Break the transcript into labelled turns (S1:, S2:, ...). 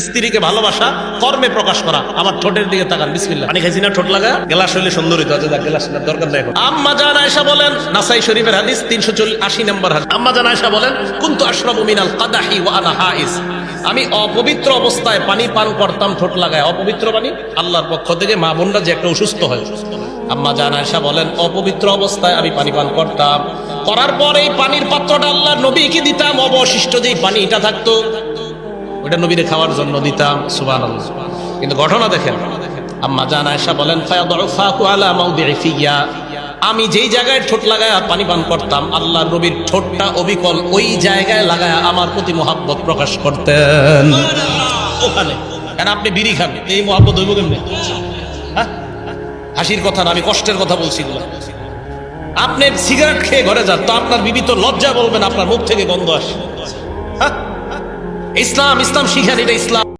S1: স্ত্রীকে ভালোবাসা কর্মে প্রকাশ করা। আমার ঠোঁটের দিকে তাকান, বিসমিল্লাহ। পানি খাইছি না, ঠোঁট লাগা, গ্লাস হইলে সুন্দর হইতো। আচ্ছা, গ্লাস না, দরকার নাই এখন। আম্মা জান আয়েশা বলেন, নাসাই শরীফের হাদিস 380 নম্বর হাদিস। আম্মা জান আয়েশা বলেন, কুনতু আশরাবু মিনাল কাদাহি ওয়া আনা হাইজ। আমি অপবিত্র অবস্থায় পানি পান করতাম ঠোঁট লাগায়। অপবিত্র পানি আল্লাহর পক্ষ থেকে মা বোনরা যে একটা অসুস্থ হয়। আম্মা জান আয়েশা বলেন, অপবিত্র অবস্থায় আমি পানি পান করতাম, করার পর এই পানির পাত্রটা আল্লাহর নবীকে দিতাম। অবশিষ্ট যেই পানিটা থাকতো ওটা নবীরে খাওয়ার জন্য দিতাম। সুবহানাল্লাহ। কিন্তু ঘটনা দেখেন, আম্মা জান আয়েশা বলেন, ফায়াদউ ফাকু আলা মাউদি'i ফিয়া। আমি যেই জায়গায় ঠোঁট লাগায় পানি পান করতাম, আল্লাহর নবীর ঠোঁটটা অবিকল ওই জায়গায় লাগায় আমার প্রতি মহাব্বত প্রকাশ করতেন। ওখানে কেন আপনি বিড়ি খান, এই মহাব্বত হইব কেমনে? হ্যাঁ, হাসির কথা না, আমি কষ্টের কথা বলছি। আপনি সিগারেট খেয়ে ঘরে যান, তো আপনার বিবি তো লজ্জা বলবেন, আপনার মুখ থেকে গন্ধ আসে। হ্যাঁ, ইসলাম শিখান, এটা ইসলাম।